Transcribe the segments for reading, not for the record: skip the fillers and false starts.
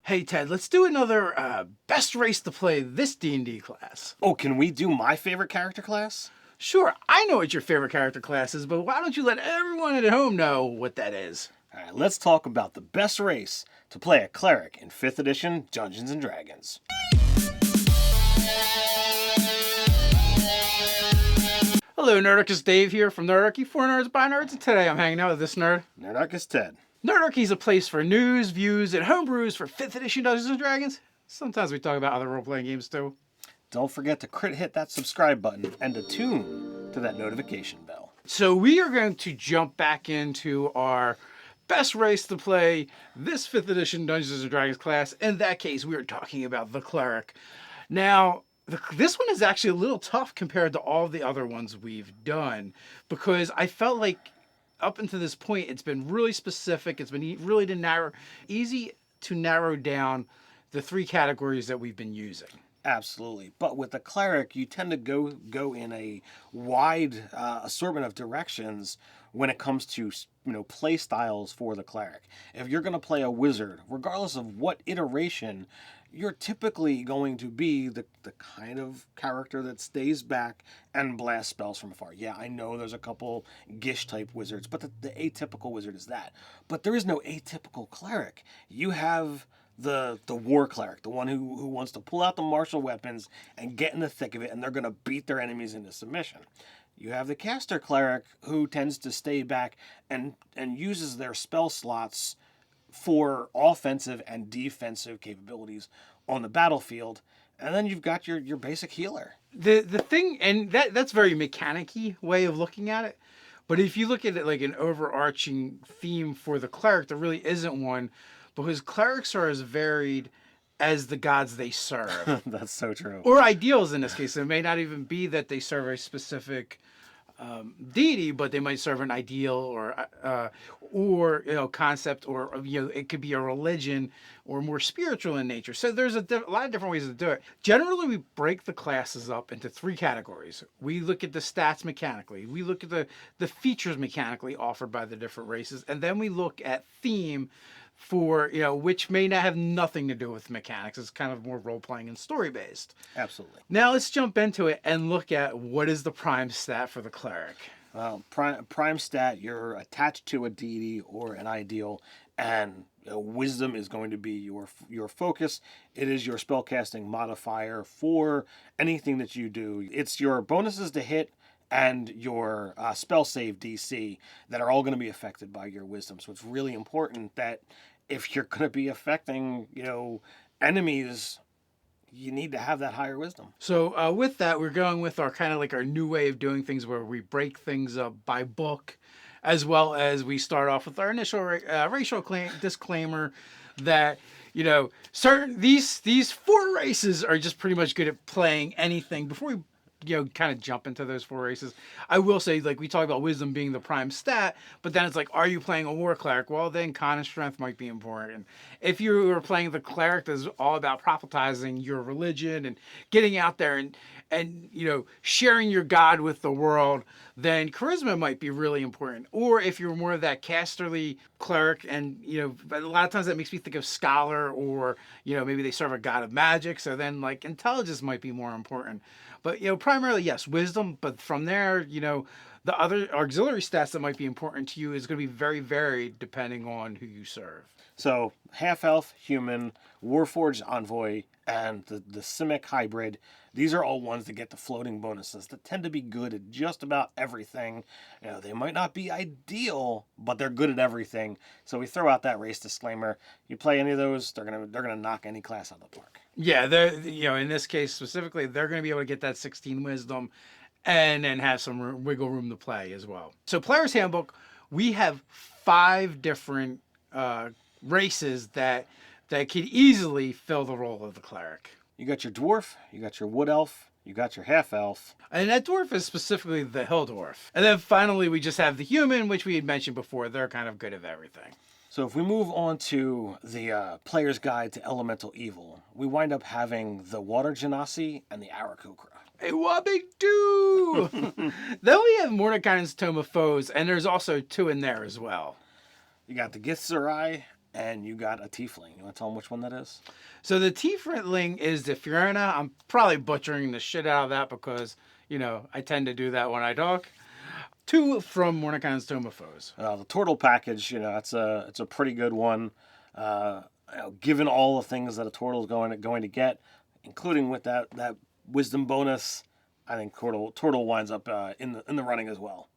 Hey Ted, let's do another best race to play this D&D class. Oh, can we do my favorite character class? Sure, I know what your favorite character class is, but why don't you let everyone at home know what that is? All right, let's talk about the best race to play a cleric in 5th edition Dungeons & Dragons. Hello, Nerdarchist Dave here from Nerdarchy for Nerds by Nerds, and today I'm hanging out with this nerd. Nerdarchist Ted. Nerdarchy is a place for news, views, and homebrews for 5th edition Dungeons & Dragons. Sometimes we talk about other role-playing games too. Don't forget to hit that subscribe button and attune to that notification bell. So we are going to jump back into our best race to play this 5th edition Dungeons & Dragons class. In that case, we are talking about the Cleric. Now, this one is actually a little tough compared to all the other ones we've done, because I felt like up until this point, it's been really specific. It's been really easy to narrow down the three categories that we've been using. Absolutely. But with the cleric, you tend to go in a wide assortment of directions when it comes to, play styles for the cleric. If you're going to play a wizard, regardless of what iteration, you're typically going to be the kind of character that stays back and blasts spells from afar. Yeah, I know there's a couple Gish-type wizards, but the atypical wizard is that. But there is no atypical cleric. You have the war cleric, the one who wants to pull out the martial weapons and get in the thick of it, and they're going to beat their enemies into submission. You have the caster cleric, who tends to stay back and uses their spell slots for offensive and defensive capabilities on the battlefield. And then you've got your basic healer. The thing, and that's very mechanic-y way of looking at it. But if you look at it like an overarching theme for the cleric, there really isn't one, because clerics are as varied as the gods they serve. That's so true. Or ideals in this case. It may not even be that they serve a specific deity, but they might serve an ideal or concept, or it could be a religion or more spiritual in nature. So there's a lot of different ways to do it. Generally, we break the classes up into three categories. We look at the stats mechanically. We look at the features mechanically offered by the different races, and then we look at theme for, which may not have nothing to do with mechanics. It's kind of more role-playing and story-based. Absolutely. Now let's jump into it and look at what is the prime stat for the cleric. Prime stat, you're attached to a deity or an ideal, and wisdom is going to be your focus. It is your spellcasting modifier for anything that you do. It's your bonuses to hit and your spell save DC that are all going to be affected by your wisdom. So it's really important that if you're going to be affecting, enemies, you need to have that higher wisdom. So with that, we're going with our kind of like our new way of doing things, where we break things up by book, as well as we start off with our initial racial disclaimer that certain these four races are just pretty much good at playing anything. Before we kind of jump into those four races, I will say, like, we talk about wisdom being the prime stat, but then it's like, are you playing a war cleric? Well, then con and strength might be important. If you are playing the cleric that's all about prophetizing your religion and getting out there and sharing your god with the world, then charisma might be really important. Or if you're more of that casterly cleric, and a lot of times that makes me think of scholar, or maybe they serve a god of magic, so then like intelligence might be more important. But primarily, yes, wisdom. But from there, the other auxiliary stats that might be important to you is going to be very varied depending on who you serve. So half-elf, human, Warforged Envoy, and the Simic hybrid, these are all ones that get the floating bonuses that tend to be good at just about everything. They might not be ideal, but they're good at everything. So we throw out that race disclaimer. You play any of those, they're gonna knock any class out of the park. Yeah, they're in this case specifically, they're going to be able to get that 16 wisdom and then have some wiggle room to play as well. So Player's Handbook, we have 5 different races that could easily fill the role of the cleric. You got your dwarf, you got your wood elf, you got your half elf. And that dwarf is specifically the hill dwarf. And then finally, we just have the human, which we had mentioned before. They're kind of good at everything. So if we move on to the Player's Guide to Elemental Evil, we wind up having the Water Genasi and the Aarakocra. Hey, what big do? Then we have Mordecai's Tome of Foes, and there's also 2 in there as well. You got the Githzerai and you got a tiefling. You want to tell them which one that is? So the tiefling is the Fiona. I'm probably butchering the shit out of that because, I tend to do that when I talk. 2 from Mordecai's Tome of Foes. The turtle package, it's a pretty good one. Given all the things that a turtle is going to get, including with that wisdom bonus, I think turtle winds up in the running as well.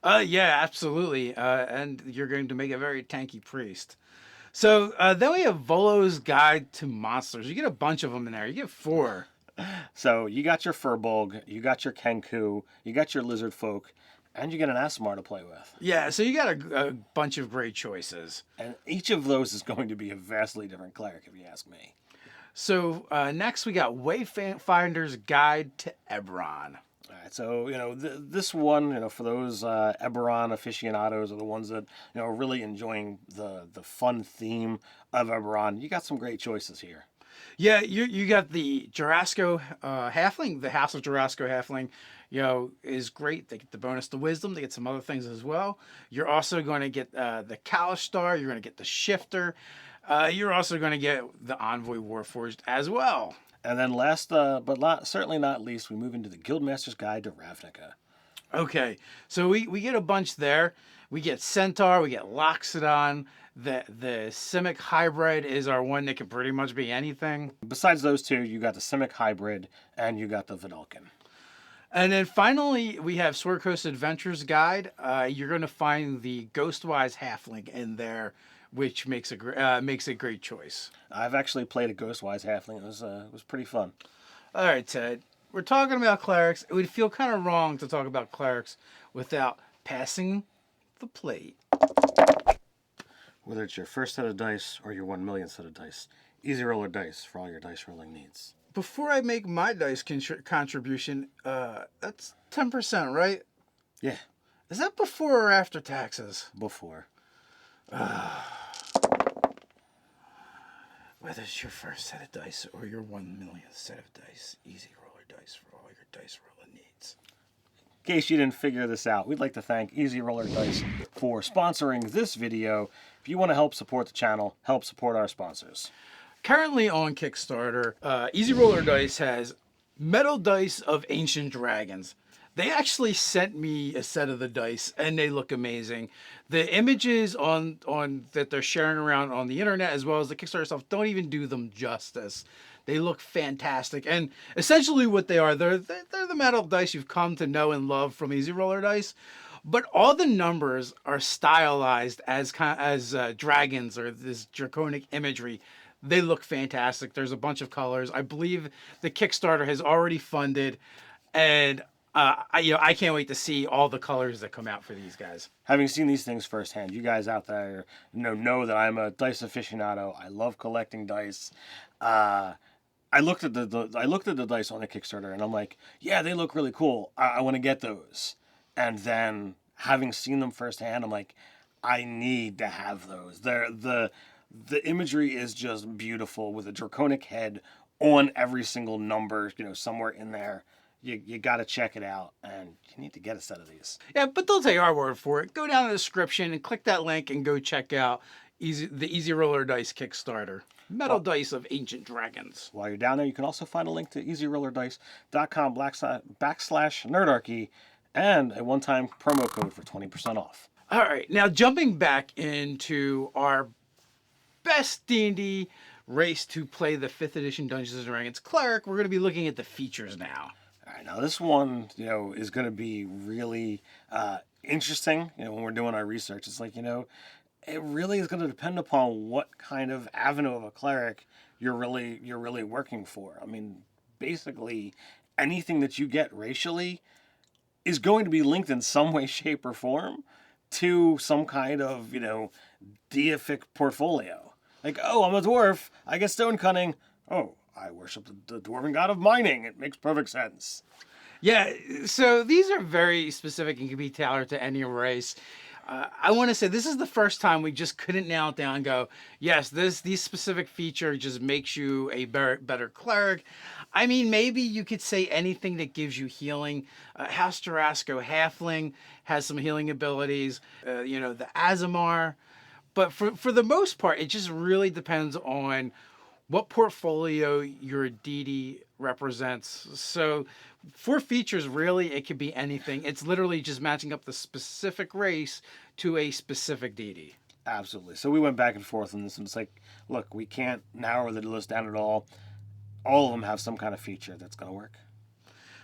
Yeah, absolutely. And you're going to make a very tanky priest. So then we have Volo's Guide to Monsters. You get a bunch of them in there. You get 4. So you got your Furbolg, you got your Kenku, you got your Lizard Folk, and you get an Aasimar to play with. Yeah, so you got a bunch of great choices. And each of those is going to be a vastly different cleric, if you ask me. So next we got Wayfinder's Guide to Eberron. All right, so this one, for those Eberron aficionados or the ones that are really enjoying the fun theme of Eberron, you got some great choices here. Yeah, you got the Jarasco Halfling, the House of Jarasco Halfling. Is great. They get the bonus to wisdom. They get some other things as well. You're also going to get the Kalistar. You're going to get the Shifter. You're also going to get the Envoy Warforged as well. And then last, certainly not least, we move into the Guildmaster's Guide to Ravnica. Okay, so we get a bunch there. We get Centaur. We get Loxodon. The Simic Hybrid is our one that can pretty much be anything. Besides those 2, you got the Simic Hybrid and you got the Vidalcan. And then finally, we have Sword Coast Adventures Guide. You're going to find the Ghostwise Halfling in there, which makes a great choice. I've actually played a Ghostwise Halfling. It was pretty fun. All right, Ted. We're talking about clerics. It would feel kind of wrong to talk about clerics without passing the plate. Whether it's your first set of dice or your 1 millionth set of dice, Easy Roller Dice for all your dice rolling needs. Before I make my dice contribution, that's 10%, right? Yeah. Is that before or after taxes? Before. Whether it's your first set of dice or your 1 millionth set of dice, Easy Roller Dice for all your dice rolling needs. In case you didn't figure this out, we'd like to thank Easy Roller Dice for sponsoring this video. If you want to help support the channel, help support our sponsors. Currently on Kickstarter, Easy Roller Dice has Metal Dice of Ancient Dragons. They actually sent me a set of the dice, and they look amazing. The images on that they're sharing around on the internet, as well as the Kickstarter stuff, don't even do them justice. They look fantastic, and essentially what they are, they're the metal dice you've come to know and love from Easy Roller Dice. But all the numbers are stylized as dragons or this draconic imagery. They look fantastic. There's a bunch of colors. I believe the Kickstarter has already funded, and I can't wait to see all the colors that come out for these guys. Having seen these things firsthand, you guys out there know that I'm a dice aficionado. I love collecting dice. I looked at the dice on the Kickstarter, and I'm like, yeah, they look really cool. I want to get those. And then having seen them firsthand, I'm like, I need to have those. The imagery is just beautiful with a draconic head on every single number, somewhere in there. You got to check it out, and you need to get a set of these. Yeah, but don't take our word for it. Go down in the description and click that link and go check out the Easy Roller Dice Kickstarter. Metal Dice of Ancient Dragons. While you're down there, you can also find a link to easyrollerdice.com/nerdarchy and a one-time promo code for 20% off. All right, now jumping back into our best D&D race to play the 5th edition Dungeons & Dragons Cleric, we're going to be looking at the features now. All right, now this one, is going to be really interesting. When we're doing our research, it's like, it really is going to depend upon what kind of avenue of a cleric you're really working for. I mean, basically, anything that you get racially is going to be linked in some way, shape, or form to some kind of, deific portfolio. Like, oh, I'm a dwarf, I get stone cunning. Oh, I worship the dwarven god of mining. It makes perfect sense. Yeah, so these are very specific and can be tailored to any race. I want to say this is the first time we just couldn't nail it down and go, yes, these specific feature just makes you a better cleric. I mean, maybe you could say anything that gives you healing. House Jarasco Halfling has some healing abilities. The Aasimar. But for the most part, it just really depends on what portfolio your DD represents. So for features, really, it could be anything. It's literally just matching up the specific race to a specific DD. Absolutely. So we went back and forth on this, and it's like, look, we can't narrow the list down at all. All of them have some kind of feature that's going to work.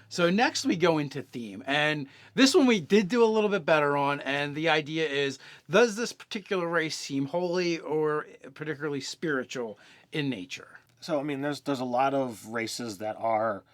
So next we go into theme, and this one we did do a little bit better on, and the idea is, does this particular race seem holy or particularly spiritual in nature? So I mean, there's a lot of races that are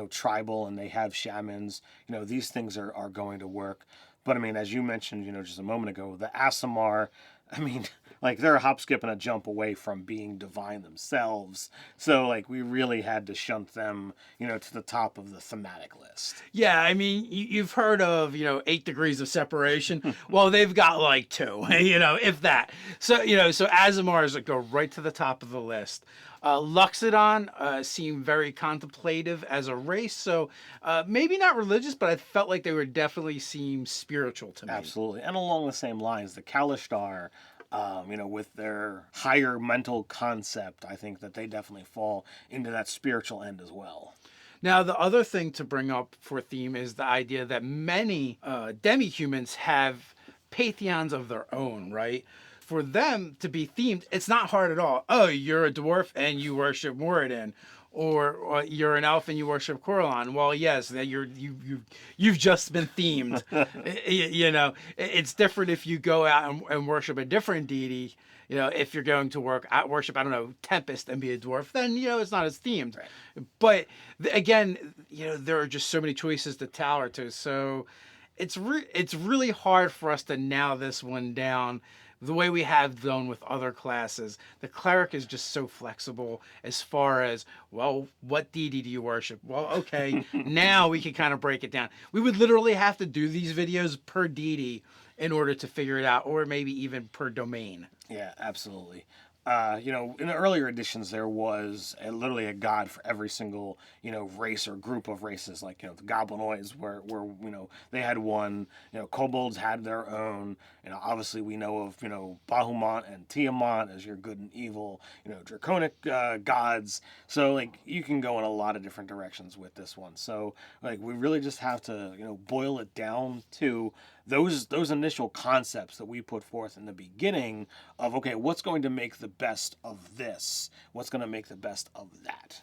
tribal and they have shamans. These things are going to work. But I mean, as you mentioned, just a moment ago, the Asimar, I mean, like they're a hop, skip, and a jump away from being divine themselves. So like we really had to shunt them, to the top of the thematic list. Yeah, I mean, you've heard of, 8 degrees of separation. Well, they've got like 2, if that. So, so Azimars go right to the top of the list. Luxodon seem very contemplative as a race, so maybe not religious, but I felt like they would definitely seem spiritual to me. Absolutely. And along the same lines, the Kalishtar, with their higher mental concept, I think that they definitely fall into that spiritual end as well. Now, the other thing to bring up for theme is the idea that many demi-humans have pantheons of their own, right? For them to be themed, it's not hard at all. Oh, you're a dwarf and you worship Moradin, or you're an elf and you worship Coralon. Well, yes, you've just been themed. It's different if you go out and worship a different deity. If you're going to worship, I don't know, Tempest and be a dwarf, then it's not as themed. Right. But again, there are just so many choices to tower to. So it's really hard for us to nail this one down the way we have done with other classes. The cleric is just so flexible as far as, well, what deity do you worship? Well, okay, now we can kind of break it down. We would literally have to do these videos per deity in order to figure it out, or maybe even per domain. Yeah, absolutely. In the earlier editions, there was literally a god for every single, race or group of races. Like, the Goblinoids were they had one. Kobolds had their own. Obviously we know of, Bahamut and Tiamat as your good and evil, draconic gods. So, like, you can go in a lot of different directions with this one. So, like, we really just have to, boil it down to those initial concepts that we put forth in the beginning of, okay, what's going to make the best of this? What's going to make the best of that?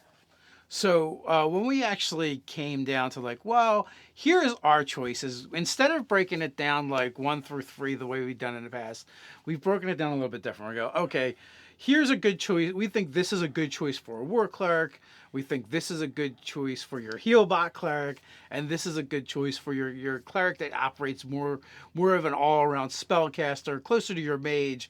So when we actually came down to like, well, here's our choices, instead of breaking it down like 1 through 3 the way we've done in the past, we've broken it down a little bit different. We go, okay, here's a good choice. We think this is a good choice for a war cleric. We think this is a good choice for your healbot cleric, and this is a good choice for your cleric that operates more of an all-around spellcaster, closer to your mage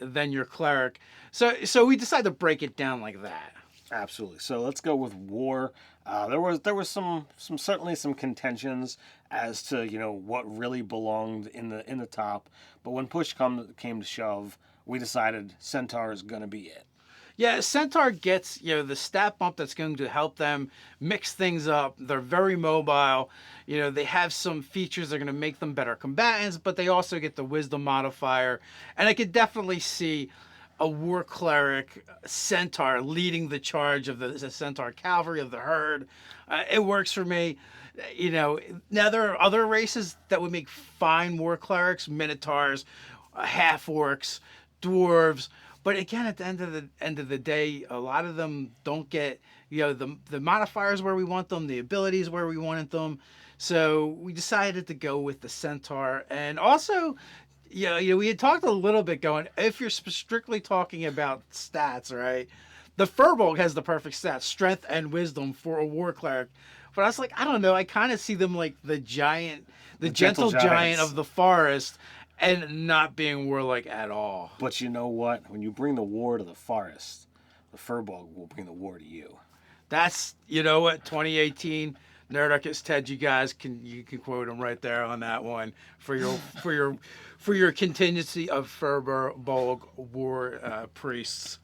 than your cleric. So we decided to break it down like that. Absolutely. So let's go with war. There was some certainly some contentions as to what really belonged in the top, but when push came to shove, we decided Centaur is going to be it. Yeah, Centaur gets, the stat bump that's going to help them mix things up. They're very mobile. They have some features that are going to make them better combatants, but they also get the wisdom modifier. And I could definitely see a war cleric Centaur leading the charge of the Centaur cavalry of the herd. It works for me. Now there are other races that would make fine war clerics, minotaurs, half orcs, dwarves. But again, at the end of the day, a lot of them don't get the modifiers where we want them, the abilities where we wanted them. So we decided to go with the Centaur, and also, we had talked a little bit going, if you're strictly talking about stats, right? The Furbolg has the perfect stats, strength and wisdom for a war cleric. But I was like, I don't know, I kind of see them like the gentle giant of the forest, and not being warlike at all. But you know what? When you bring the war to the forest, the Furbolg will bring the war to you. That's, 2018 Nerdarchist Ted, you can quote him right there on that one for your contingency of Furbolg war priests.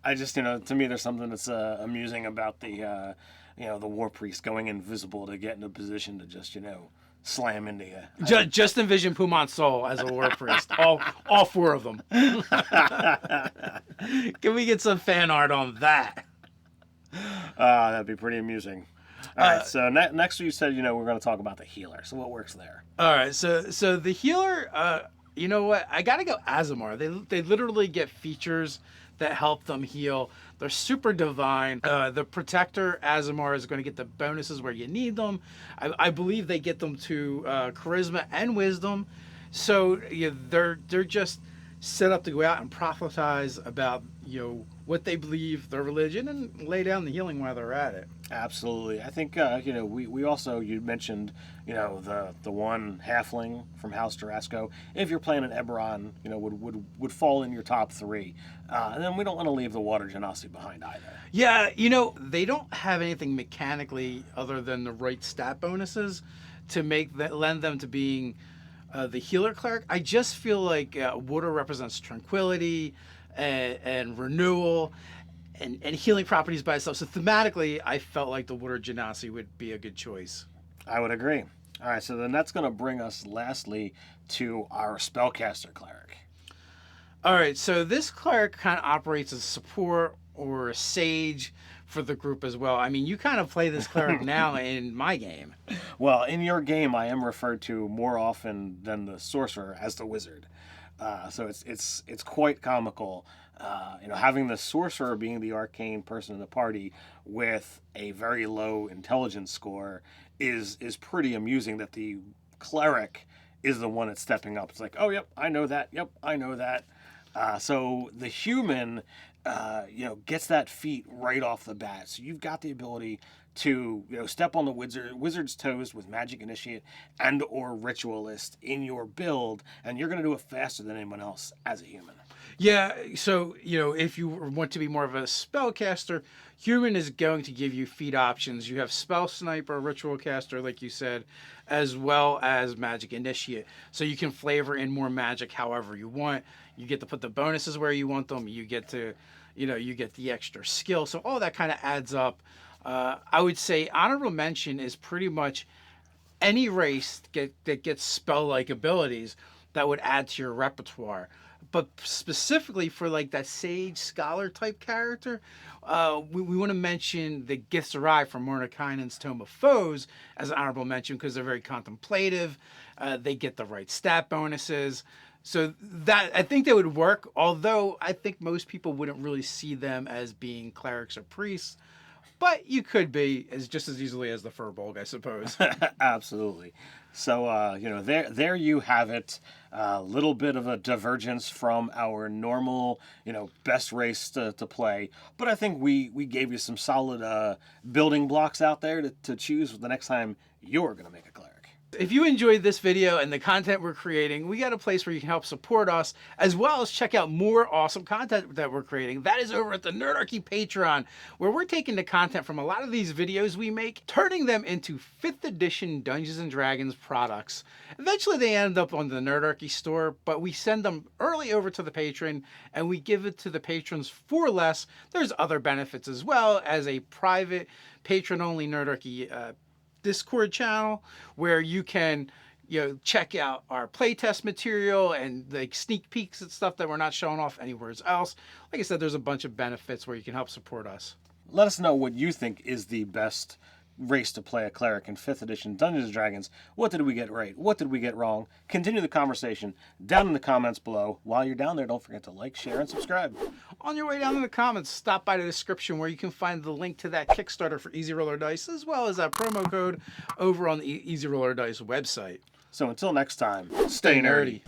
I just, to me, there's something that's amusing about the war priest going invisible to get in a position to just, slam into you. Just envision Pumon Sol as a war priest. All 4 of them. Can we get some fan art on that? That'd be pretty amusing. All right, so next you said, we're going to talk about the healer. So what works there? All right, so the healer, you know what? I got to go Azamar. They literally get features that help them heal. They're super divine. The Protector Azamar is going to get the bonuses where you need them. I believe they get them to Charisma and Wisdom. So they're just set up to go out and prophesize about what they believe, their religion, and lay down the healing while they're at it. Absolutely. I think we also, you mentioned the one halfling from House Durasco. If you're playing an Eberron, would fall in your top 3, and then we don't want to leave the Water Genasi behind either. Yeah, they don't have anything mechanically other than the right stat bonuses to lend them to being the healer cleric. I just feel like water represents tranquility and renewal. And healing properties by itself. So thematically, I felt like the Water Genasi would be a good choice. I would agree. All right, so then that's going to bring us lastly to our Spellcaster Cleric. All right, so this cleric kind of operates as a support or a sage for the group as well. I mean, you kind of play this cleric now in my game. Well, in your game, I am referred to more often than the sorcerer as the wizard. So it's quite comical. Having the sorcerer being the arcane person in the party with a very low intelligence score is pretty amusing. That the cleric is the one that's stepping up. It's like, oh, yep, I know that. Yep, I know that. So the human, gets that feat right off the bat. So you've got the ability to step on the wizard's toes with Magic Initiate and or Ritualist in your build, and you're going to do it faster than anyone else as a human. Yeah, so, if you want to be more of a spellcaster, human is going to give you feat options. You have Spell Sniper, Ritual Caster, like you said, as well as Magic Initiate. So you can flavor in more magic however you want. You get to put the bonuses where you want them. You get to, you get the extra skill. So all that kind of adds up. I would say honorable mention is pretty much any race that gets spell-like abilities that would add to your repertoire. But specifically for like that sage scholar type character, we want to mention the gifts arrived from Mordenkainen's Tome of Foes as an honorable mention because they're very contemplative. They get the right stat bonuses. So that I think they would work, although I think most people wouldn't really see them as being clerics or priests. But you could be just as easily as the Furbolg, I suppose. Absolutely. So, there you have it. A little bit of a divergence from our normal, best race to play. But I think we gave you some solid building blocks out there to choose the next time you're going to make a cleric. If you enjoyed this video and the content we're creating, we got a place where you can help support us, as well as check out more awesome content that we're creating. That is over at the Nerdarchy Patreon, where we're taking the content from a lot of these videos we make, turning them into 5th edition Dungeons & Dragons products. Eventually they end up on the Nerdarchy store, but we send them early over to the patron, and we give it to the patrons for less. There's other benefits as well, as a private patron-only Nerdarchy Discord channel where you can check out our playtest material and like sneak peeks and stuff that we're not showing off anywhere else. Like I said, there's a bunch of benefits where you can help support us. Let us know what you think is the best race to play a cleric in 5th edition Dungeons & Dragons. What did we get right? What did we get wrong? Continue the conversation down in the comments below. While you're down there, don't forget to like, share, and subscribe. On your way down in the comments, stop by the description where you can find the link to that Kickstarter for Easy Roller Dice, as well as that promo code over on the Easy Roller Dice website. So until next time, stay nerdy.